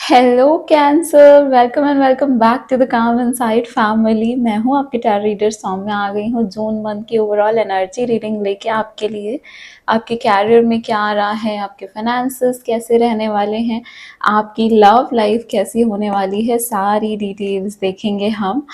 Hello cancer, welcome and welcome back to the calm inside family. मैं हूँ आपकी tarot reader Saumya. आ गई हूँ जून मंथ की ओवरऑल एनर्जी रीडिंग लेके आपके लिए। आपके कैरियर में क्या आ रहा है, आपके फाइनेंसेस कैसे रहने वाले हैं, आपकी लव लाइफ कैसी होने वाली है, सारी डिटेल्स देखेंगे हम।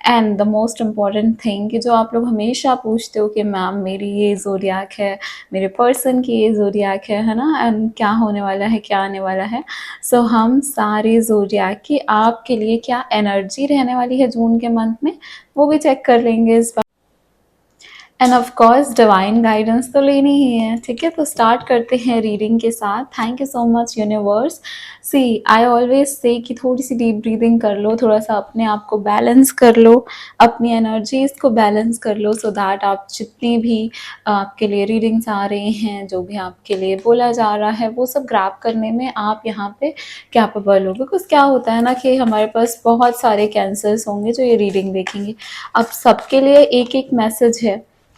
And the most important thing कि जो आप लोग हमेशा पूछते हो कि मैम मेरी ये ज़ोडिएक है, मेरे पर्सन की ये ज़ोडिएक है ना, एंड क्या होने वाला है, क्या आने वाला है। सो हम सारे ज़ोडिएक की आपके लिए क्या एनर्जी रहने वाली है जून के मंथ में, वो भी चेक कर लेंगे इस बार। And of course divine guidance तो लेनी ही है, ठीक है। तो स्टार्ट करते हैं रीडिंग के साथ। Thank you so much universe. See I always say कि थोड़ी सी डीप ब्रीदिंग कर लो, थोड़ा सा अपने आप को बैलेंस कर लो, अपनी एनर्जीज को बैलेंस कर लो, सो दैट आप जितनी भी आपके लिए रीडिंग्स आ रही हैं, जो भी आपके लिए बोला जा रहा है, वो सब ग्रैब करने में आप यहाँ पे कैपेबल हो। बिकॉज क्या होता है ना कि हमारे पास बहुत सारे कैंसर्स होंगे जो ये रीडिंग देखेंगे। अब सबके लिए एक एक मैसेज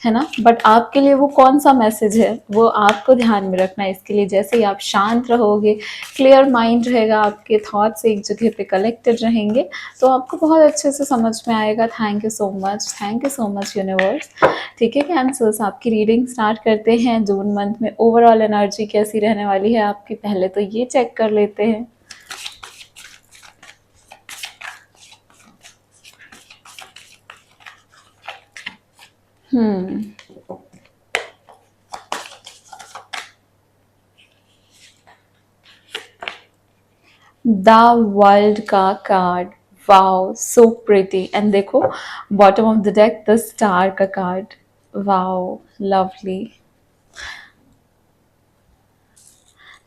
है ना, बट आपके लिए वो कौन सा मैसेज है वो आपको ध्यान में रखना है। इसके लिए जैसे ही आप शांत रहोगे, क्लियर माइंड रहेगा, आपके थॉट्स एक जगह पे कलेक्टेड रहेंगे, तो आपको बहुत अच्छे से समझ में आएगा। Thank you so much, thank you so much universe. ठीक है कैंसर्स, आपकी रीडिंग स्टार्ट करते हैं। जून मंथ में ओवरऑल एनर्जी कैसी रहने वाली है आपकी, पहले तो ये चेक कर लेते हैं। द वर्ल्ड का card, wow so pretty. And देखो bottom of the deck the star का card, wow lovely.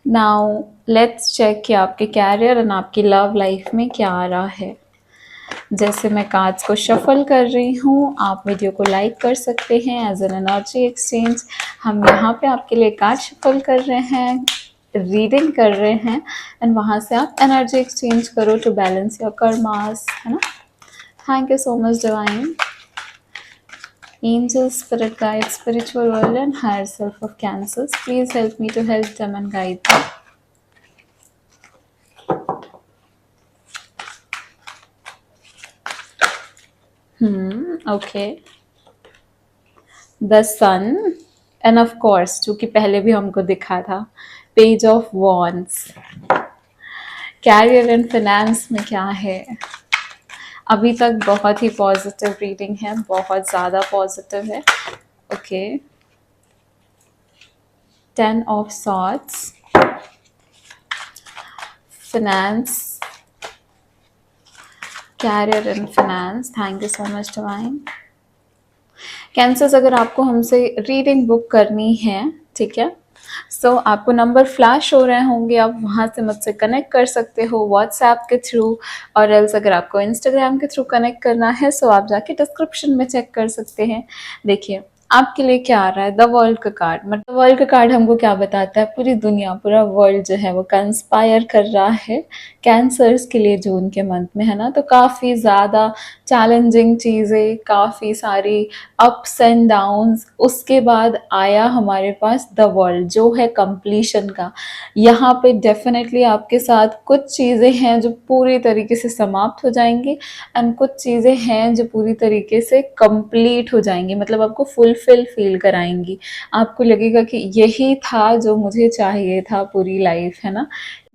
Now let's check कि आपके कैरियर एंड आपकी लव लाइफ में क्या आ रहा है। जैसे मैं कार्ड्स को शफल कर रही हूँ, आप वीडियो को लाइक कर सकते हैं एज एन एनर्जी एक्सचेंज। हम यहाँ पे आपके लिए कार्ड शफल कर रहे हैं, रीडिंग कर रहे हैं, एंड वहाँ से आप एनर्जी एक्सचेंज करो टू बैलेंस योर कर्मास, है ना। Thank you so much divine, angels, spirit guides, spiritual world and higher self of cancers, please help me to help them and guide them. ओके, the sun, and of course जो कि पहले भी हमको दिखा था, page of wands. Career and finance में क्या है, अभी तक बहुत ही पॉजिटिव रीडिंग है, बहुत ज़्यादा पॉजिटिव है। Okay, 10 of swords, finance, career and finance. Thank you so much divine. Cancers, अगर आपको हमसे रीडिंग बुक करनी है, ठीक है, सो आपको नंबर फ्लैश हो रहे होंगे, आप वहाँ से मुझसे कनेक्ट कर सकते हो व्हाट्सएप के थ्रू, और एल्स अगर आपको इंस्टाग्राम के थ्रू कनेक्ट करना है सो आप जाके डिस्क्रिप्शन में चेक कर सकते हैं। देखिए आपके लिए क्या आ रहा है, द वर्ल्ड का कार्ड। मतलब वर्ल्ड का कार्ड हमको क्या बताता है, पूरी दुनिया, पूरा वर्ल्ड जो है वो कंस्पायर कर रहा है कैंसर्स के लिए जून के मंथ में, है ना। तो काफ़ी ज़्यादा चैलेंजिंग चीज़ें, काफ़ी सारी अप्स एंड डाउन्स, उसके बाद आया हमारे पास द वर्ल्ड जो है कंप्लीशन का। यहाँ पे डेफिनेटली आपके साथ कुछ चीज़ें हैं जो पूरी तरीके से समाप्त हो जाएंगी, एंड कुछ चीज़ें हैं जो पूरी तरीके से कंप्लीट हो जाएंगी, मतलब आपको फुलफिल फील कराएंगी। आपको लगेगा कि यही था जो मुझे चाहिए था पूरी लाइफ, है ना।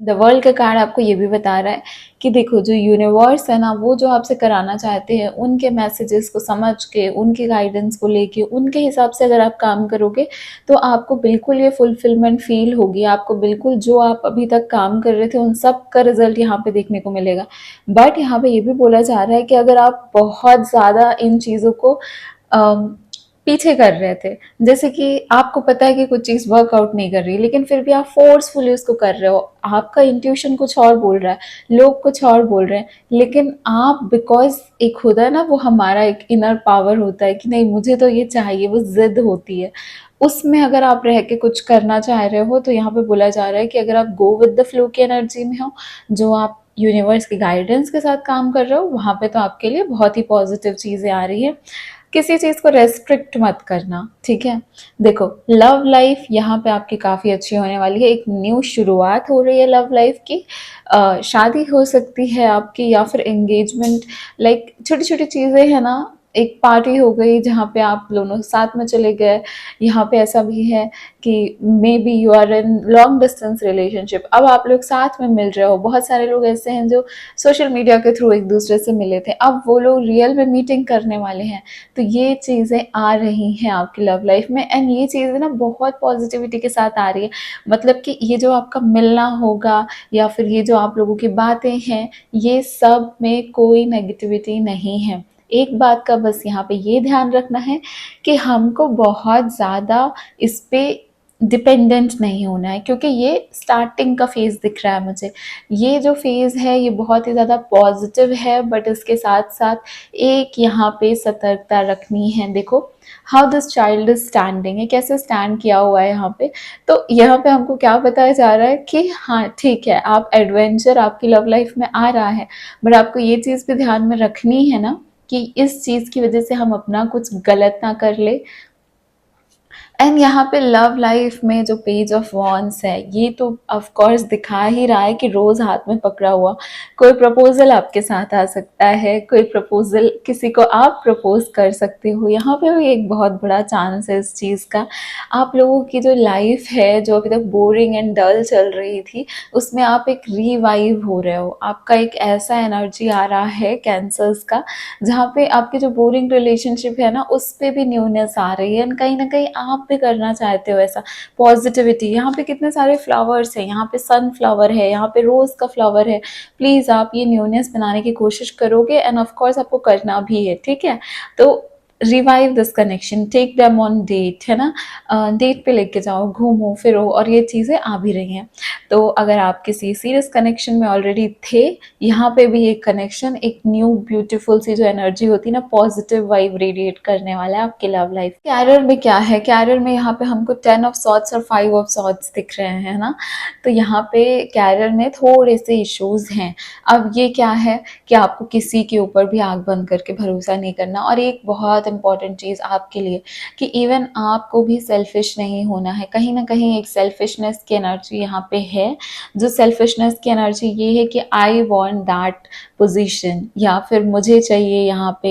द वर्ल्ड का कार्ड आपको ये भी बता रहा है कि देखो जो यूनिवर्स है ना, वो जो आपसे कराना चाहते हैं, उनके मैसेजेस को समझ के, उनके गाइडेंस को लेके, उनके हिसाब से अगर आप काम करोगे तो आपको बिल्कुल ये फुलफिलमेंट फील होगी। आपको बिल्कुल जो आप अभी तक काम कर रहे थे उन सब का रिजल्ट यहाँ पे देखने को मिलेगा। बट यहाँ पे ये भी बोला जा रहा है कि अगर आप बहुत ज़्यादा इन चीज़ों को पीछे कर रहे थे, जैसे कि आपको पता है कि कुछ चीज़ वर्कआउट नहीं कर रही, लेकिन फिर भी आप फोर्सफुली उसको कर रहे हो, आपका इंट्यूशन कुछ और बोल रहा है, लोग कुछ और बोल रहे हैं, लेकिन आप, बिकॉज एक होता है ना, वो हमारा एक इनर पावर होता है कि नहीं मुझे तो ये चाहिए, वो जिद होती है, उसमें अगर आप रह के कुछ करना चाह रहे हो, तो यहाँ पे बोला जा रहा है कि अगर आप गो विद द फ्लो की एनर्जी में हो, जो आप यूनिवर्स के गाइडेंस के साथ काम कर रहे हो, वहाँ पे तो आपके लिए बहुत ही पॉजिटिव चीज़ें आ रही है। किसी चीज़ को रेस्ट्रिक्ट मत करना, ठीक है। देखो लव लाइफ यहाँ पे आपकी काफ़ी अच्छी होने वाली है, एक न्यू शुरुआत हो रही है लव लाइफ की। शादी हो सकती है आपकी, या फिर एंगेजमेंट, लाइक छोटी छोटी चीज़ें हैं ना, एक पार्टी हो गई जहाँ पे आप दोनों साथ में चले गए। यहाँ पे ऐसा भी है कि maybe you are in long distance relationship, अब आप लोग साथ में मिल रहे हो। बहुत सारे लोग ऐसे हैं जो सोशल मीडिया के थ्रू एक दूसरे से मिले थे, अब वो लोग रियल में मीटिंग करने वाले हैं। तो ये चीज़ें आ रही हैं आपकी लव लाइफ में, एंड ये चीज़ें ना बहुत पॉजिटिविटी के साथ आ रही है। मतलब कि ये जो आपका मिलना होगा, या फिर ये जो आप लोगों की बातें हैं, ये सब में कोई नेगेटिविटी नहीं है। एक बात का बस यहाँ पे ये ध्यान रखना है कि हमको बहुत ज़्यादा इस पे डिपेंडेंट नहीं होना है, क्योंकि ये स्टार्टिंग का फेज़ दिख रहा है मुझे। ये जो फेज़ है ये बहुत ही ज़्यादा पॉजिटिव है, बट इसके साथ साथ एक यहाँ पे सतर्कता रखनी है। देखो how this child is standing, ये कैसे स्टैंड किया हुआ है यहाँ पे। तो यहाँ पे हमको क्या बताया जा रहा है कि हाँ ठीक है, आप एडवेंचर आपकी लव लाइफ में आ रहा है, बट आपको ये चीज़ भी ध्यान में रखनी है ना कि इस चीज़ की वजह से हम अपना कुछ गलत ना कर ले। एंड यहाँ पे लव लाइफ में जो पेज ऑफ वॉन्ड्स है, ये तो ऑफ कोर्स दिखा ही रहा है कि रोज हाथ में पकड़ा हुआ कोई प्रपोजल आपके साथ आ सकता है, कोई प्रपोजल किसी को आप प्रपोज कर सकते हो। यहाँ पे भी एक बहुत बड़ा चांस है इस चीज़ का। आप लोगों की जो लाइफ है जो अभी तक बोरिंग एंड डल चल रही थी, उसमें आप एक रिवाइव हो रहे हो। आपका एक ऐसा एनर्जी आ रहा है कैंसर्स का, जहाँ पे आपके जो बोरिंग रिलेशनशिप है ना, उस पर भी न्यूनेस आ रही है, कहीं ना कहीं आप भी करना चाहते हो ऐसा पॉजिटिविटी। यहाँ पे कितने सारे फ्लावर्स हैं, यहाँ पे सनफ्लावर है, यहाँ पे रोज का फ्लावर है। प्लीज आप ये न्यूनेस बनाने की कोशिश करोगे, एंड ऑफ कोर्स आपको करना भी है, ठीक है। तो revive this connection, take them on date, है ना, डेट पे लेके जाओ, घूमो फिरो, और ये चीज़ें आ भी रही हैं। तो अगर आप किसी सीरियस कनेक्शन में ऑलरेडी थे, यहाँ पे भी एक कनेक्शन, एक न्यू ब्यूटीफुल सी जो एनर्जी होती है ना, पॉजिटिव वाइब रेडिएट करने वाला है आपकी लव लाइफ। कैरियर में क्या है, कैरियर में यहाँ पे हमको 10 ऑफ सॉर्ट्स और 5 ऑफ सॉर्ट्स दिख रहे हैं ना। तो यहाँ पे कैरियर में थोड़े से इश्यूज हैं। अब ये क्या है कि आपको किसी के ऊपर भी आंख बंद करके भरोसा नहीं करना। और एक बहुत इंपॉर्टेंट चीज़ आपके लिए कि इवन आपको भी सेल्फिश नहीं होना है। कहीं ना कहीं एक सेल्फिशनेस की एनर्जी यहाँ पे है। जो सेल्फिशनेस की एनर्जी ये है कि आई वॉन्ट दैट पोजीशन, या फिर मुझे चाहिए यहाँ पे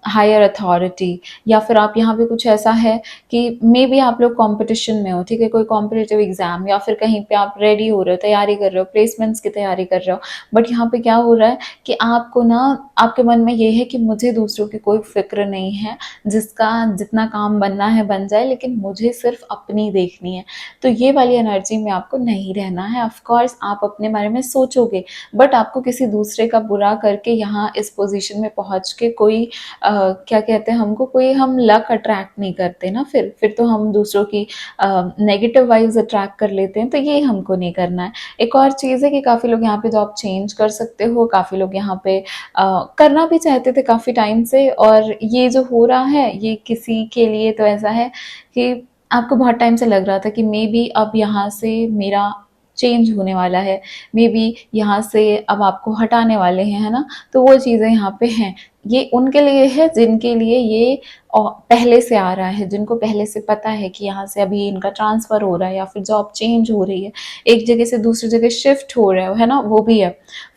हायर अथॉरिटी, या फिर आप यहाँ पे कुछ ऐसा है कि मे बी आप लोग कंपटीशन में हो, ठीक है, कोई कॉम्पिटिटिव एग्जाम, या फिर कहीं पे आप रेडी हो रहे हो, तैयारी कर रहे हो, प्लेसमेंट्स की तैयारी कर रहे हो। बट यहाँ पे क्या हो रहा है कि आपको ना, आपके मन में ये है कि मुझे दूसरों की कोई फिक्र नहीं है, जिसका जितना काम बनना है बन जाए, लेकिन मुझे सिर्फ अपनी देखनी है। तो ये वाली एनर्जी में आपको नहीं रहना है। ऑफ कोर्स आप अपने बारे में सोचोगे, बट आपको किसी दूसरे का बुरा करके यहाँ इस पोजीशन में पहुँच के कोई क्या कहते हैं, हमको कोई, हम लक अट्रैक्ट नहीं करते ना, फिर तो हम दूसरों की नेगेटिव वाइब्स अट्रैक्ट कर लेते हैं। तो ये हमको नहीं करना है। एक और चीज़ है कि काफ़ी लोग यहाँ पे जॉब चेंज कर सकते हो, काफ़ी लोग यहाँ पे करना भी चाहते थे काफ़ी टाइम से, और ये जो हो रहा है ये किसी के लिए तो ऐसा है कि आपको बहुत टाइम से लग रहा था कि मे बी अब यहाँ से मेरा चेंज होने वाला है, मे बी यहाँ से अब आपको हटाने वाले हैं, है ना। तो वो चीज़ें यहाँ पे हैं। ये उनके लिए है जिनके लिए ये पहले से आ रहा है, जिनको पहले से पता है कि यहाँ से अभी इनका ट्रांसफ़र हो रहा है, या फिर जॉब चेंज हो रही है, एक जगह से दूसरी जगह शिफ्ट हो रहे हो, है ना, वो भी है।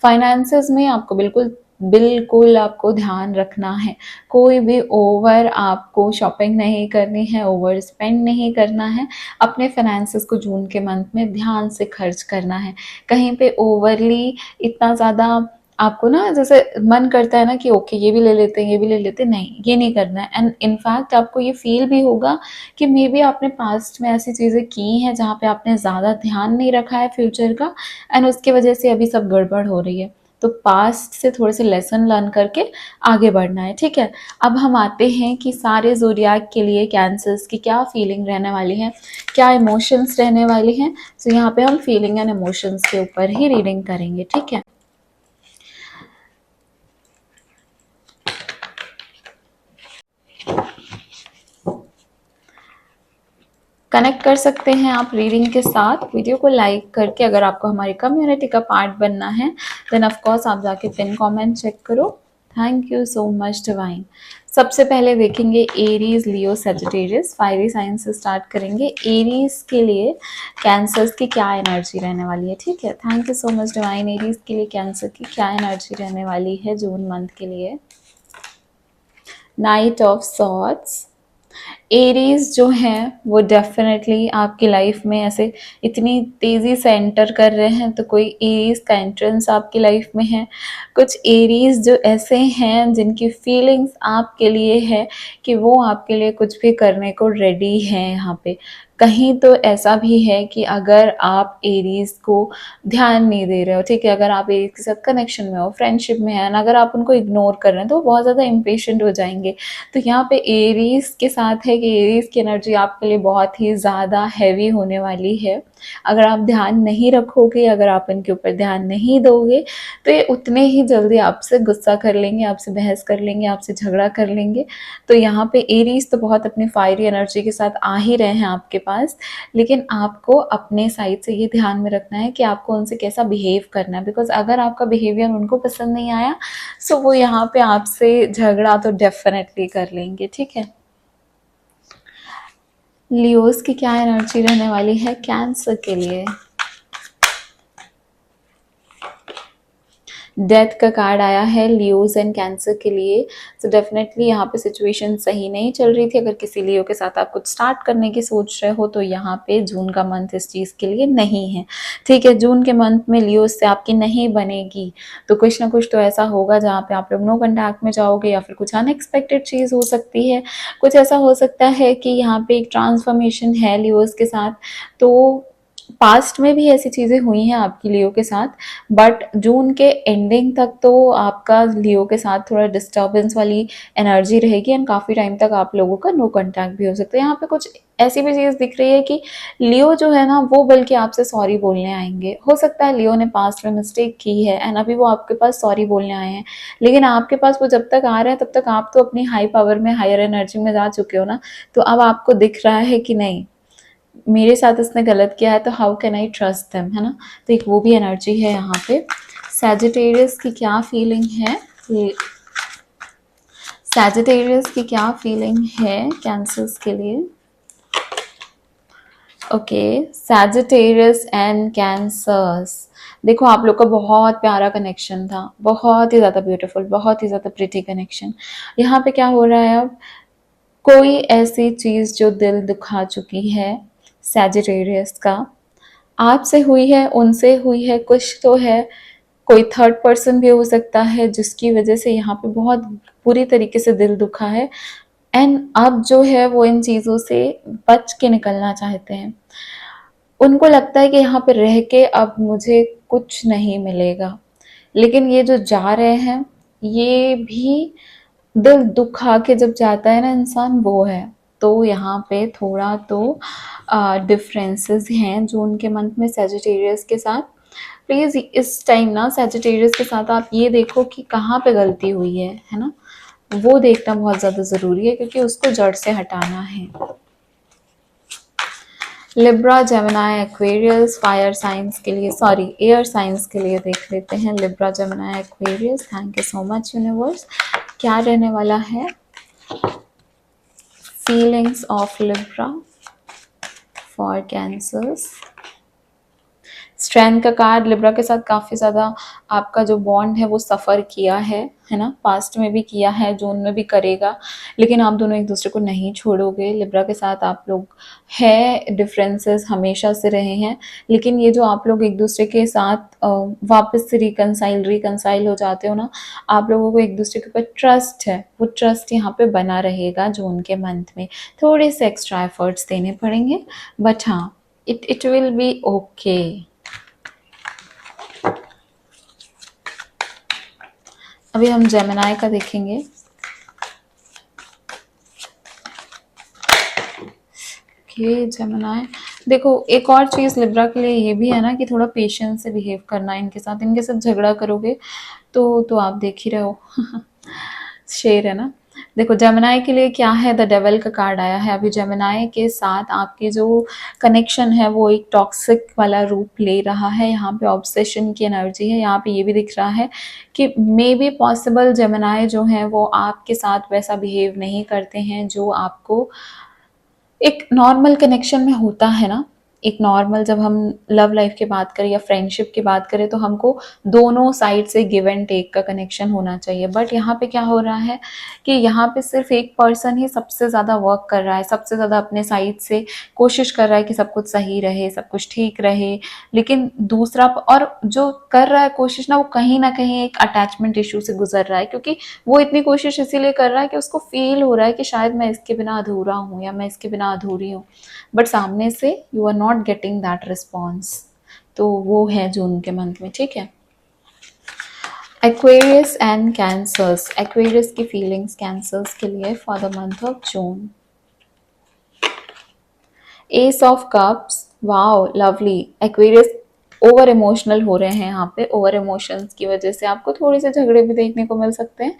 फाइनेंसेस में आपको बिल्कुल बिल्कुल आपको ध्यान रखना है। कोई भी ओवर आपको शॉपिंग नहीं करनी है, ओवर स्पेंड नहीं करना है। अपने फाइनेंसेस को जून के मंथ में ध्यान से खर्च करना है। कहीं पे ओवरली इतना ज़्यादा आपको ना, जैसे मन करता है ना कि ओके ये भी ले लेते हैं, ये भी ले लेते हैं, नहीं ये नहीं करना है। एंड इनफैक्ट आपको ये फील भी होगा कि मे बी आपने पास्ट में ऐसी चीज़ें की हैं जहाँ पे आपने ज़्यादा ध्यान नहीं रखा है फ्यूचर का, एंड उसकी वजह से अभी सब गड़बड़ हो रही है। तो पास्ट से थोड़े से लेसन लर्न करके आगे बढ़ना है, ठीक है। अब हम आते हैं कि सारे ज़ोडिएक के लिए कैंसर्स की क्या फीलिंग रहने वाली है, क्या इमोशंस रहने वाले हैं। तो यहाँ पे हम फीलिंग एंड इमोशंस के ऊपर ही रीडिंग करेंगे, ठीक है। कनेक्ट कर सकते हैं आप रीडिंग के साथ वीडियो को लाइक करके। अगर आपको हमारी कम्युनिटी का पार्ट बनना है देन ऑफ कोर्स आप जाके पिन कमेंट चेक करो। Thank you so much divine. सबसे पहले देखेंगे एरीज, लियो, सेजिटेरियस, फायरी साइन से स्टार्ट करेंगे। एरीज के लिए कैंसर्स की क्या एनर्जी रहने वाली है, ठीक है। Thank you so much divine. Aries के लिए कैंसर की क्या एनर्जी रहने वाली है जून मंथ के लिए। Night of swords. एरीज जो हैं वो डेफिनेटली आपकी लाइफ में ऐसे इतनी तेज़ी से एंटर कर रहे हैं, तो कोई एरीज का एंट्रेंस आपकी लाइफ में है। कुछ एरीज जो ऐसे हैं जिनकी फीलिंग्स आपके लिए है कि वो आपके लिए कुछ भी करने को रेडी हैं यहाँ पे। कहीं तो ऐसा भी है कि अगर आप एरीज को ध्यान नहीं दे रहे हो, ठीक है, अगर आप एरीज के साथ कनेक्शन में हो, फ्रेंडशिप में है, अगर आप उनको इग्नोर कर रहे हैं तो वो बहुत ज़्यादा इम्पेशेंट हो जाएंगे। तो यहाँ पे एरीज के साथ है कि एरीज की एनर्जी आपके लिए बहुत ही ज़्यादा हैवी होने वाली है। अगर आप ध्यान नहीं रखोगे, अगर आप इनके ऊपर ध्यान नहीं दोगे, तो ये उतने ही जल्दी आपसे गुस्सा कर लेंगे, आपसे बहस कर लेंगे, आपसे झगड़ा कर लेंगे। तो यहाँ पे एरीज तो बहुत अपनी फायरी एनर्जी के साथ आ ही रहे हैं आपके पास, लेकिन आपको अपने साइड से ये ध्यान में रखना है कि आपको उनसे कैसा बिहेव करना है। बिकॉज अगर आपका बिहेवियर उनको पसंद नहीं आया, सो वो यहाँ पे आपसे झगड़ा तो डेफिनेटली कर लेंगे, ठीक है। लियोस की क्या एनर्जी रहने वाली है कैंसर के लिए। डेथ का कार्ड आया है लियोज एंड कैंसर के लिए। तो डेफिनेटली यहाँ पे सिचुएशन सही नहीं चल रही थी। अगर किसी लियो के साथ आप कुछ स्टार्ट करने की सोच रहे हो तो यहाँ पे जून का मंथ इस चीज़ के लिए नहीं है, ठीक है। जून के मंथ में लियोज से आपकी नहीं बनेगी, तो कुछ ना कुछ तो ऐसा होगा जहाँ पे आप लोग नो कॉन्टैक्ट में जाओगे, या फिर कुछ अनएक्सपेक्टेड चीज़ हो सकती है। कुछ ऐसा हो सकता है कि यहाँ पे एक ट्रांसफॉर्मेशन है लियोज के साथ। तो पास्ट में भी ऐसी चीज़ें हुई हैं आपकी लियो के साथ, बट जून के एंडिंग तक तो आपका लियो के साथ थोड़ा डिस्टर्बेंस वाली एनर्जी रहेगी, एंड काफ़ी टाइम तक आप लोगों का नो कॉन्टैक्ट भी हो सकता है। यहाँ पे कुछ ऐसी भी चीज़ दिख रही है कि लियो जो है ना वो बल्कि आपसे सॉरी बोलने आएंगे। हो सकता है लियो ने पास्ट में मिस्टेक की है एंड अभी वो आपके पास सॉरी बोलने आए हैं, लेकिन आपके पास वो जब तक आ रहे हैं तब तक आप तो अपनी हाई पावर में, हायर एनर्जी में जा चुके हो ना। तो अब आपको दिख रहा है कि नहीं, मेरे साथ इसने गलत किया है, तो how can I trust them, है ना। तो एक वो भी एनर्जी है यहाँ पे। सैजिटेरियस की क्या फीलिंग है, सैजिटेरियस की क्या फीलिंग है कैंसर्स के लिए। Okay, Sagittarius and cancers. देखो आप लोग का बहुत प्यारा कनेक्शन था, बहुत ही ज़्यादा ब्यूटीफुल, बहुत ही ज़्यादा प्रिटी कनेक्शन। यहाँ पे क्या हो रहा है, अब कोई ऐसी चीज़ जो दिल दुखा चुकी है सैजिटेरियस का, आपसे हुई है, उनसे हुई है, कुछ तो है। कोई थर्ड पर्सन भी हो सकता है जिसकी वजह से यहाँ पे बहुत बुरी तरीके से दिल दुखा है, एंड अब जो है वो इन चीज़ों से बच के निकलना चाहते हैं। उनको लगता है कि यहाँ पे रह के अब मुझे कुछ नहीं मिलेगा, लेकिन ये जो जा रहे हैं ये भी दिल दुखा के जब जाता है ना इंसान, वो है। तो यहाँ पे थोड़ा तो डिफरेंसेस हैं जून के मंथ में सेजिटेरियस के साथ। प्लीज़ इस टाइम ना सेजिटेरियस के साथ आप ये देखो कि कहाँ पे गलती हुई है ना, वो देखना बहुत ज़्यादा ज़रूरी है क्योंकि उसको जड़ से हटाना है। Libra, Gemini, Aquarius, fire science के लिए, सॉरी एयर साइंस के लिए देख लेते हैं। Libra, Gemini, Aquarius, thank you so much universe. क्या रहने वाला है feelings of Libra for cancers. Strength का कार्ड, लिब्रा के साथ काफ़ी ज़्यादा आपका जो बॉन्ड है वो सफ़र किया है ना, पास्ट में भी किया है, जून में भी करेगा, लेकिन आप दोनों एक दूसरे को नहीं छोड़ोगे। लिब्रा के साथ आप लोग है डिफरेंसेस हमेशा से रहे हैं, लेकिन ये जो आप लोग एक दूसरे के साथ वापस से रिकनसाइल हो जाते हो ना, आप लोगों को एक दूसरे के ऊपर ट्रस्ट है, वो ट्रस्ट यहाँ पे बना रहेगा जून के मंथ में। थोड़े से एक्स्ट्रा एफर्ट्स देने पड़ेंगे, बट हाँ इट विल बी ओके। अभी हम जेमिनी का देखेंगे। ओके जेमिनी, देखो एक और चीज़ लिब्रा के लिए ये भी है ना कि थोड़ा पेशेंस से बिहेव करना इनके साथ झगड़ा करोगे तो आप देख ही रहे हो शेर है ना, देखो जेमिनाई के लिए क्या है, द डेविल का कार्ड आया है। अभी जेमिनाई के साथ आपकी जो कनेक्शन है वो एक टॉक्सिक वाला रूप ले रहा है। यहाँ पे ऑब्सेशन की एनर्जी है। यहाँ पे ये भी दिख रहा है कि मे बी पॉसिबल जेमिनाई जो है वो आपके साथ वैसा बिहेव नहीं करते हैं जो आपको एक नॉर्मल कनेक्शन में होता है ना। एक नॉर्मल जब हम लव लाइफ की बात करें या फ्रेंडशिप की बात करें तो हमको दोनों साइड से गिव एंड टेक का कनेक्शन होना चाहिए। बट यहाँ पे क्या हो रहा है कि यहाँ पे सिर्फ एक पर्सन ही सबसे ज़्यादा वर्क कर रहा है, सबसे ज़्यादा अपने साइड से कोशिश कर रहा है कि सब कुछ सही रहे, सब कुछ ठीक रहे। लेकिन दूसरा और जो कर रहा है कोशिश ना कहीं एक अटैचमेंट इशू से गुजर रहा है, क्योंकि वो इतनी कोशिश इसीलिए कर रहा है कि उसको फील हो रहा है कि शायद मैं इसके बिना अधूरा हूँ या मैं इसके बिना अधूरी हूँ। बट सामने से you are not getting that response. तो वो है जून के मंथ में, ठीक है। एक्वेरियस एंड कैंसर्स, एक्वेरियस की फीलिंग्स कैंसर्स के लिए for the month of June. Ace of cups, wow lovely. Aquarius over emotional हो रहे हैं यहाँ पे। ओवर इमोशंस की वजह से आपको थोड़े से झगड़े भी देखने को मिल सकते हैं,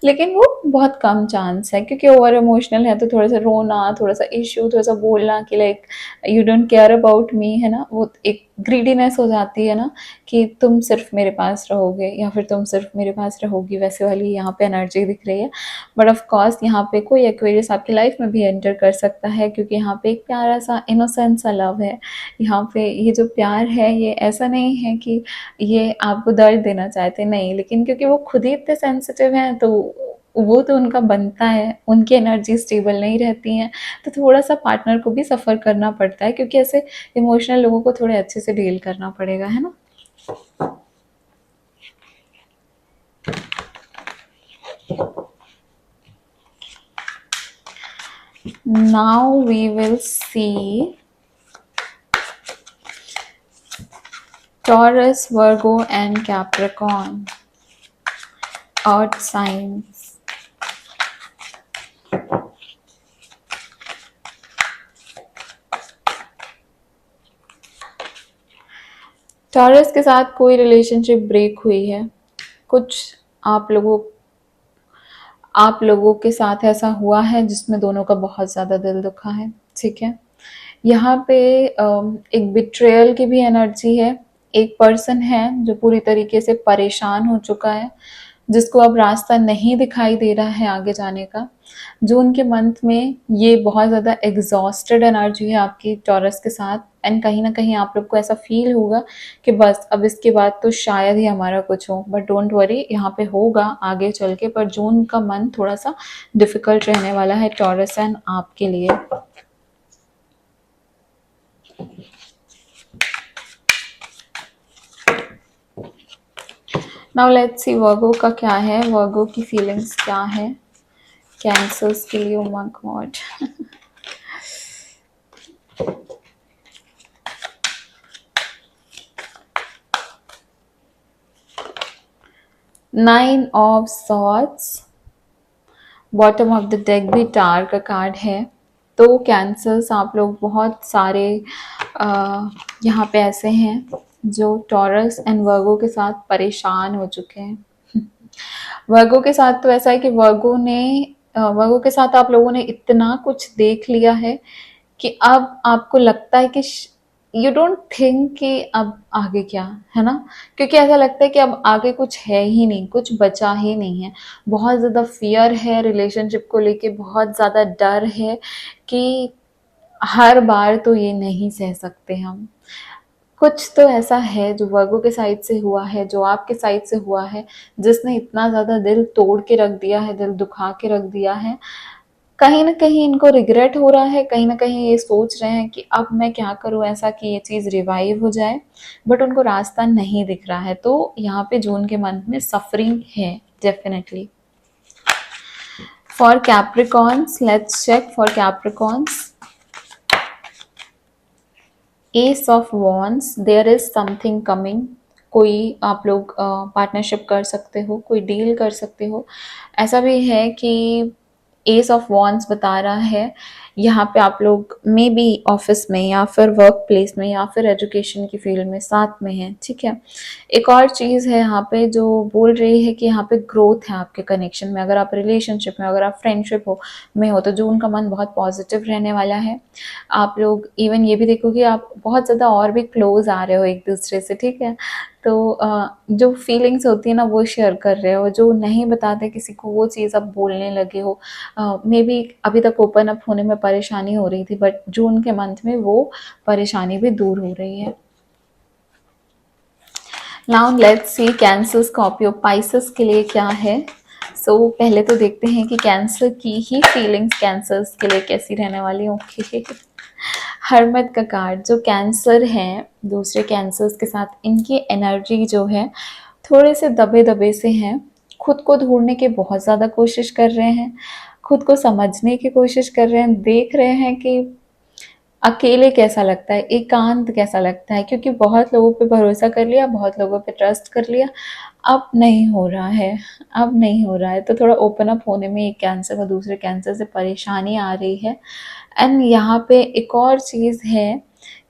लेकिन वो बहुत कम चांस है, क्योंकि ओवर इमोशनल है तो थोड़ा सा रोना, थोड़ा सा इश्यू, थोड़ा सा बोलना कि like you don't care about me, है ना। वो एक ग्रीडीनेस हो जाती है ना कि तुम सिर्फ मेरे पास रहोगे या फिर तुम सिर्फ मेरे पास रहोगी, वैसे वाली यहाँ पे एनर्जी दिख रही है। बट ऑफ कोर्स यहाँ पे कोई एक्वेरियस आपकी लाइफ में भी एंटर कर सकता है, क्योंकि यहाँ पे एक प्यारा सा इनोसेंट सा लव है। यहाँ पे ये जो प्यार है ये ऐसा नहीं है कि ये आपको दर्द देना चाहते, नहीं, लेकिन क्योंकि वो खुद ही इतने सेंसिटिव हैं तो वो तो उनका बनता है, उनकी एनर्जी स्टेबल नहीं रहती हैं, तो थोड़ा सा पार्टनर को भी सफ़र करना पड़ता है, क्योंकि ऐसे इमोशनल लोगों को थोड़े अच्छे से डील करना पड़ेगा, है ना। Now we will see Taurus, Virgo and Capricorn, earth signs. Taurus के साथ कोई रिलेशनशिप ब्रेक हुई है, कुछ आप लोगों के साथ ऐसा हुआ है जिसमें दोनों का बहुत ज़्यादा दिल दुखा है, ठीक है। यहाँ पे एक बिट्रेयल की भी एनर्जी है। एक पर्सन है जो पूरी तरीके से परेशान हो चुका है, जिसको अब रास्ता नहीं दिखाई दे रहा है आगे जाने का। जून के मंथ में ये बहुत ज़्यादा एग्जॉस्टेड एनर्जी है आपकी टॉरस के साथ, एंड कहीं ना कहीं आप लोग को ऐसा फील होगा कि बस अब इसके बाद तो शायद ही हमारा कुछ हो। बट डोंट वरी, यहाँ पे होगा आगे चल के। पर जून का मंथ थोड़ा सा डिफिकल्ट रहने वाला है टॉरस एंड आपके लिए। नाउ लेट्स सी वर्गो का क्या है, वर्गो की फीलिंग्स क्या है कैंसर्स के लिए। Oh my God, nine of swords, bottom of the deck भी टार का कार्ड है। तो कैंसर्स आप लोग बहुत सारे यहाँ पे ऐसे हैं जो टॉरस एंड वर्गो के साथ परेशान हो चुके हैं। वर्गो के साथ तो ऐसा है कि वर्गो के साथ आप लोगों ने इतना कुछ देख लिया है कि अब आपको लगता है कि यू डोंट थिंक कि अब आगे क्या, है ना। क्योंकि ऐसा लगता है कि अब आगे कुछ है ही नहीं, कुछ बचा ही नहीं है। बहुत ज़्यादा फियर है रिलेशनशिप को लेके, बहुत ज़्यादा डर है कि हर बार तो ये नहीं सह सकते हम। कुछ तो ऐसा है जो वर्गो के साइड से हुआ है, जो आपके साइड से हुआ है, जिसने इतना ज़्यादा दिल तोड़ के रख दिया है, दिल दुखा के रख दिया है। कहीं न कहीं इनको रिग्रेट हो रहा है, कहीं न कहीं ये सोच रहे हैं कि अब मैं क्या करूँ ऐसा कि ये चीज़ रिवाइव हो जाए, बट उनको रास्ता नहीं दिख रहा है। तो यहाँ पे जून के मंथ में सफरिंग है definitely. For Capricorns, let's check for Capricorns. Ace of wands, there is something coming. कोई आप लोग पार्टनरशिप कर सकते हो, कोई डील कर सकते हो। ऐसा भी है कि एस ऑफ वॉन्ड्स बता रहा है यहाँ पे आप लोग मे बी ऑफिस में या फिर वर्क प्लेस में या फिर एजुकेशन की फील्ड में साथ में हैं, ठीक है। एक और चीज़ है यहाँ पे जो बोल रही है कि यहाँ पे ग्रोथ है आपके कनेक्शन में। अगर आप रिलेशनशिप में, अगर आप फ्रेंडशिप में हो तो जून का मंथ बहुत पॉजिटिव रहने वाला है। आप लोग इवन ये भी देखो कि आप बहुत ज़्यादा और भी क्लोज आ रहे हो एक दूसरे से, ठीक है। तो जो फीलिंग्स होती है ना वो शेयर कर रहे हो, जो नहीं बताते किसी को वो चीज़ अब बोलने लगे हो। मे बी अभी तक ओपन अप होने में परेशानी हो रही थी, बट जून के मंथ में वो परेशानी भी दूर हो रही है। Now let's see cancer, Scorpio, Pisces के लिए क्या है। पहले तो देखते हैं कि कैंसर की ही फीलिंग्स कैंसर्स के लिए कैसी रहने वाली। ओके, हरमत का कार्ड, जो कैंसर हैं दूसरे कैंसर्स के साथ, इनकी एनर्जी जो है थोड़े से दबे दबे से हैं। खुद को ढूंढने की बहुत ज़्यादा कोशिश कर रहे हैं, खुद को समझने की कोशिश कर रहे हैं, देख रहे हैं कि अकेले कैसा लगता है, एकांत कैसा लगता है, क्योंकि बहुत लोगों पे भरोसा कर लिया, बहुत लोगों पे ट्रस्ट कर लिया, अब नहीं हो रहा है, अब नहीं हो रहा है। तो थोड़ा ओपन अप होने में एक कैंसर व दूसरे कैंसर से परेशानी आ रही है। एंड यहाँ पे एक और चीज़ है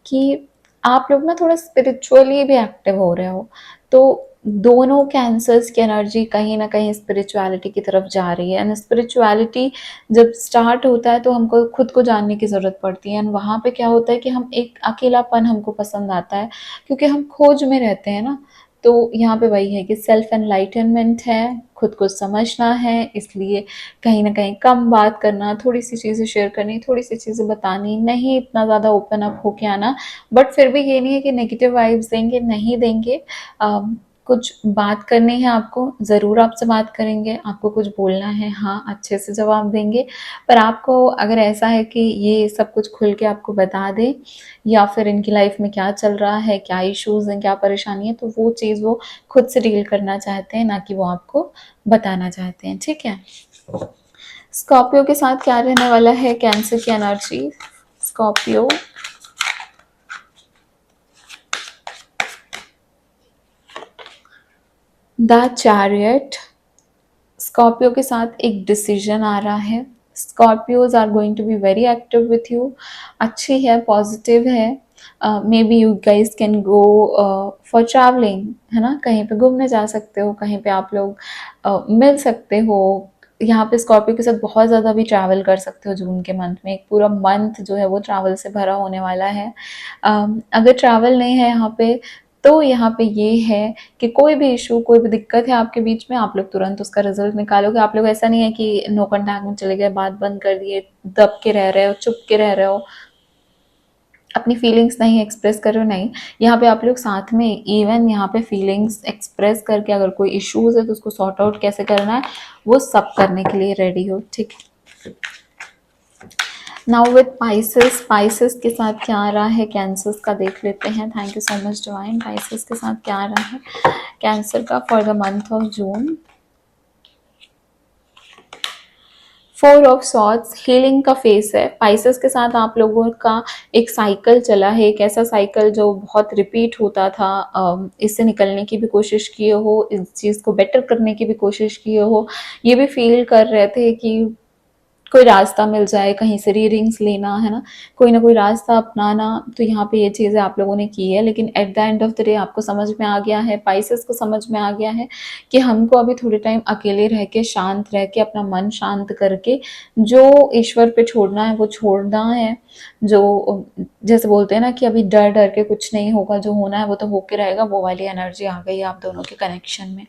कि आप लोग ना थोड़ा स्पिरिचुअली भी एक्टिव हो रहे हो, तो दोनों कैंसर्स की एनर्जी कहीं ना कहीं स्पिरिचुअलिटी की तरफ जा रही है। एंड स्पिरिचुअलिटी जब स्टार्ट होता है तो हमको खुद को जानने की ज़रूरत पड़ती है। एंड वहाँ पे क्या होता है कि हम एक अकेलापन हमको पसंद आता है, क्योंकि हम खोज में रहते हैं ना। तो यहाँ पे वही है कि सेल्फ एनलाइटनमेंट है, खुद को समझना है, इसलिए कहीं ना कहीं कम बात करना, थोड़ी सी चीज़ें शेयर करनी, थोड़ी सी चीज़ें बतानी, नहीं इतना ज़्यादा ओपन अप होके आना। बट फिर भी ये नहीं है कि नेगेटिव वाइब्स देंगे, नहीं देंगे। कुछ बात करनी है आपको, ज़रूर आपसे बात करेंगे, आपको कुछ बोलना है, हाँ अच्छे से जवाब देंगे। पर आपको अगर ऐसा है कि ये सब कुछ खुल के आपको बता दें या फिर इनकी लाइफ में क्या चल रहा है, क्या इश्यूज़ हैं, क्या परेशानी है, तो वो चीज़ वो खुद से डील करना चाहते हैं, ना कि वो आपको बताना चाहते हैं, ठीक है। स्कॉर्पियो के साथ क्या रहने वाला है कैंसर की energy. Scorpio, the chariot, Scorpio के साथ एक डिसीजन आ रहा है। Scorpios are going to be very active with you, अच्छी है, पॉजिटिव है। Maybe you guys can go for travelling, है ना, कहीं पे घूमने जा सकते हो, कहीं पे आप लोग मिल सकते हो। यहाँ पे स्कॉर्पियो के साथ बहुत ज़्यादा भी ट्रैवल कर सकते हो जून के मंथ में, एक पूरा मंथ जो है वो ट्रैवल से भरा होने वाला है। अगर ट्रैवल नहीं है यहाँ पे तो यहाँ पे ये है कि कोई भी इशू, कोई भी दिक्कत है आपके बीच में, आप लोग तुरंत उसका रिजल्ट निकालोगे। आप लोग ऐसा नहीं है कि नो कॉन्टैक्ट में चले गए, बात बंद कर दिए, दब के रह रहे हो, चुप के रह रहे हो, अपनी फीलिंग्स नहीं एक्सप्रेस कर रहे हो, नहीं। यहाँ पे आप लोग साथ में इवन यहाँ पे फीलिंग्स एक्सप्रेस करके अगर कोई इश्यूज है तो उसको सॉर्ट आउट कैसे करना है वो सब करने के लिए रेडी हो, ठीक है। नाउ विद पाइसेस, पाइसेस के साथ क्या आ रहा है कैंसर्स का देख लेते हैं। Thank you so much divine. Pisces के साथ क्या आ रहा है कैंसर का for the month of June. 4 of swords, healing का फेस है। पाइसेस के साथ आप लोगों का एक साइकिल चला है, एक ऐसा साइकिल जो बहुत रिपीट होता था। इससे निकलने की भी कोशिश किए हो, इस चीज़ को बेटर करने की भी कोशिश किए हो, ये भी फील कर रहे थे कि कोई रास्ता मिल जाए, कहीं से रीडिंग्स लेना, है ना, कोई ना कोई रास्ता अपनाना। तो यहाँ पे ये चीज़ें आप लोगों ने की है, लेकिन at the end of the day आपको समझ में आ गया है, पाइसेस को समझ में आ गया है कि हमको अभी थोड़े टाइम अकेले रह के, शांत रह के, अपना मन शांत करके जो ईश्वर पे छोड़ना है वो छोड़ना है। जो जैसे बोलते हैं ना कि अभी डर डर के कुछ नहीं होगा, जो होना है वो तो होके रहेगा, वो वाली एनर्जी आ गई है आप दोनों के कनेक्शन में,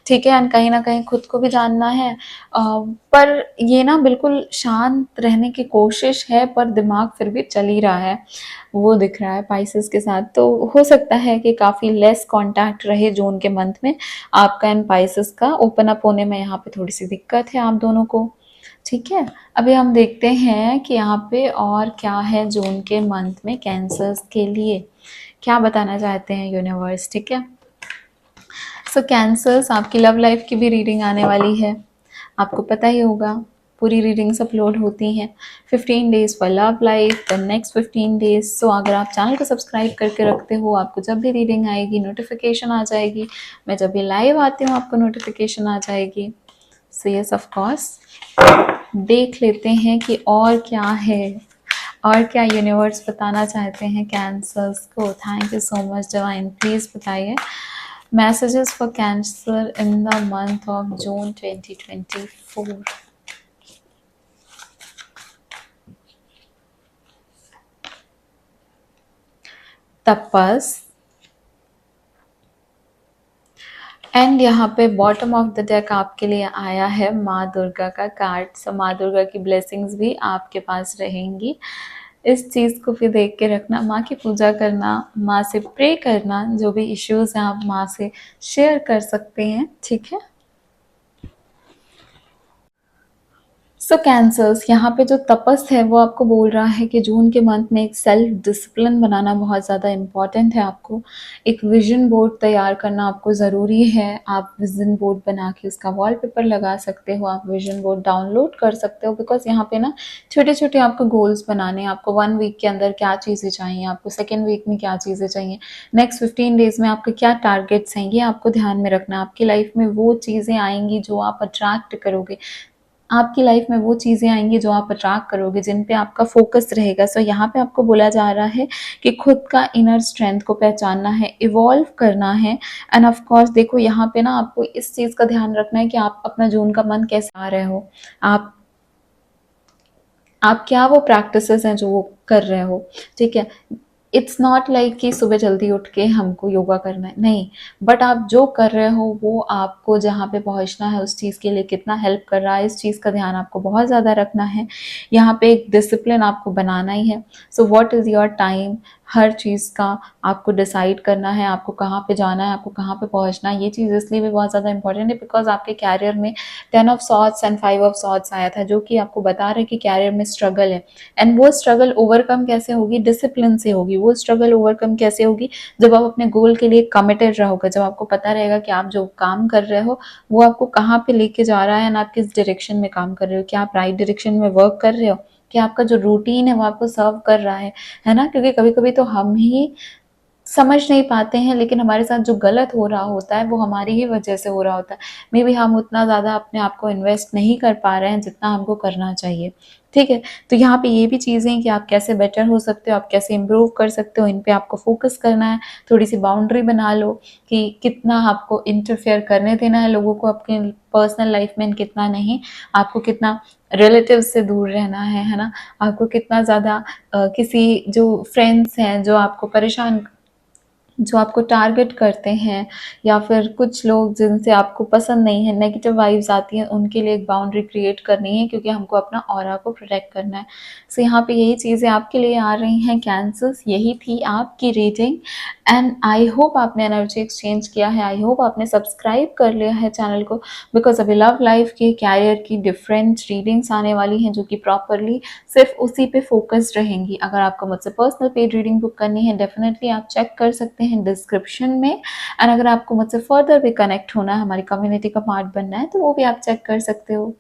ठीक है। एंड कहीं ना कहीं खुद को भी जानना है। पर ये ना बिल्कुल शांत रहने की कोशिश है, पर दिमाग फिर भी चल ही रहा है, वो दिख रहा है पाइसेस के साथ। तो हो सकता है कि काफ़ी लेस कांटेक्ट रहे जून के मंथ में आपका एंड पाइसेस का। ओपन अप होने में यहाँ पे थोड़ी सी दिक्कत है आप दोनों को, ठीक है। अभी हम देखते हैं कि यहाँ पे और क्या है जून के मंथ में कैंसर्स के लिए, क्या बताना चाहते हैं यूनिवर्स, ठीक है। सो कैंसर्स, आपकी लव लाइफ की भी रीडिंग आने वाली है, आपको पता ही होगा, पूरी रीडिंग्स अपलोड होती हैं 15 days for love life, the next 15 days. So अगर आप चैनल को सब्सक्राइब करके रखते हो, आपको जब भी रीडिंग आएगी नोटिफिकेशन आ जाएगी, मैं जब भी लाइव आती हूँ आपको नोटिफिकेशन आ जाएगी। सो यस ऑफ कोर्स देख लेते हैं कि और क्या है, और क्या यूनिवर्स बताना चाहते हैं कैंसर्स को। Thank you so much divine. Please बताइए messages for Cancer in the month of June 2024। Tapas, and यहाँ पे बॉटम ऑफ द डेक आपके लिए आया है माँ दुर्गा का कार्ड। सो माँ दुर्गा की ब्लेसिंग्स भी आपके पास रहेंगी। इस चीज़ को भी देख के रखना, माँ की पूजा करना, माँ से प्रे करना, जो भी इश्यूज हैं आप माँ से शेयर कर सकते हैं, ठीक है। सो कैंसर्स, यहाँ पे जो तपस है वो आपको बोल रहा है कि जून के मंथ में एक सेल्फ डिसिप्लिन बनाना बहुत ज़्यादा इम्पॉर्टेंट है। आपको एक विजन बोर्ड तैयार करना आपको ज़रूरी है। आप विजन बोर्ड बना के उसका वॉलपेपर लगा सकते हो, आप विजन बोर्ड डाउनलोड कर सकते हो। बिकॉज यहाँ पे ना छोटे छोटे आपको गोल्स बनाने हैं। आपको 1 वीक के अंदर क्या चीज़ें चाहिए, आपको 2nd वीक में क्या चीज़ें चाहिए, नेक्स्ट 15 डेज में आपके क्या टारगेट्स हैं, ये आपको ध्यान में रखना। आपकी लाइफ में वो चीज़ें आएंगी जो आप अट्रैक्ट करोगे, आपकी लाइफ में वो चीज़ें आएंगी जो आप अट्रैक्ट करोगे, जिन पे आपका फोकस रहेगा। सो यहाँ पे आपको बोला जा रहा है कि खुद का इनर स्ट्रेंथ को पहचानना है, इवॉल्व करना है। एंड ऑफ कोर्स देखो यहाँ पे ना आपको इस चीज़ का ध्यान रखना है कि आप अपना जून का मन कैसे आ रहे हो, आप क्या वो प्रैक्टिसेस हैं जो वो कर रहे हो, ठीक है। इट्स नॉट लाइक कि सुबह जल्दी उठ के हमको योगा करना है, नहीं। बट आप जो कर रहे हो वो आपको जहाँ पे पहुँचना है उस चीज़ के लिए कितना हेल्प कर रहा है, इस चीज़ का ध्यान आपको बहुत ज़्यादा रखना है। यहाँ पे एक डिसिप्लिन आपको बनाना ही है। So what is your time, हर चीज़ का आपको डिसाइड करना है, आपको कहाँ पे जाना है, आपको कहाँ पे पहुँचना है। ये चीज़ इसलिए भी बहुत ज़्यादा इंपॉर्टेंट है बिकॉज आपके कैरियर में 10 of swords and 5 of swords आया था, जो कि आपको बता रहा है कि कैरियर में स्ट्रगल है। एंड वो स्ट्रगल ओवरकम कैसे होगी, डिसिप्लिन से होगी। वो स्ट्रगल ओवरकम कैसे होगी, जब आप अपने गोल के लिए कमिटेड रहोगे, जब आपको पता रहेगा कि आप जो काम कर रहे हो वो आपको कहाँ पे लेके जा रहा है एंड आप किस डायरेक्शन में काम कर रहे हो, क्या आप राइट डायरेक्शन में वर्क कर रहे हो, क्या आपका जो रूटीन है वो आपको सर्व कर रहा है ना। क्योंकि कभी कभी तो हम ही समझ नहीं पाते हैं, लेकिन हमारे साथ जो गलत हो रहा होता है वो हमारी ही वजह से हो रहा होता है। मे बी हम उतना ज़्यादा अपने आप को इन्वेस्ट नहीं कर पा रहे हैं जितना हमको करना चाहिए, ठीक है। तो यहाँ पे ये भी चीज़ें हैं कि आप कैसे बेटर हो सकते हो, आप कैसे इम्प्रूव कर सकते हो, इन पे आपको फोकस करना है। थोड़ी सी बाउंड्री बना लो कि कितना आपको इंटरफेयर करने देना है लोगों को अपनी पर्सनल लाइफ में, कितना नहीं। आपको कितना रिलेटिव से दूर रहना है ना। आपको कितना ज़्यादा किसी जो फ्रेंड्स हैं जो आपको परेशान, जो आपको टारगेट करते हैं, या फिर कुछ लोग जिनसे आपको पसंद नहीं है, नेगेटिव वाइब्स आती हैं, उनके लिए एक बाउंड्री क्रिएट करनी है क्योंकि हमको अपना ऑरा को प्रोटेक्ट करना है। सो यहाँ पे यही चीज़ें आपके लिए आ रही हैं कैंसर्स। यही थी आपकी रीडिंग एंड आई होप आपने एनर्जी एक्सचेंज किया है, आई होप आपने सब्सक्राइब कर लिया है चैनल को। बिकॉज अभी लव लाइफ की, कैरियर की डिफरेंट रीडिंग्स आने वाली हैं जो कि प्रॉपरली सिर्फ उसी पे फोकस्ड रहेंगी। अगर आपको मुझसे पर्सनल पेड रीडिंग बुक करनी है डेफिनेटली आप चेक कर सकते हैं डिस्क्रिप्शन में। एंड अगर आपको मुझसे फर्दर भी कनेक्ट होना है, हमारी कम्युनिटी का पार्ट बनना है, तो वो भी आप चेक कर सकते हो।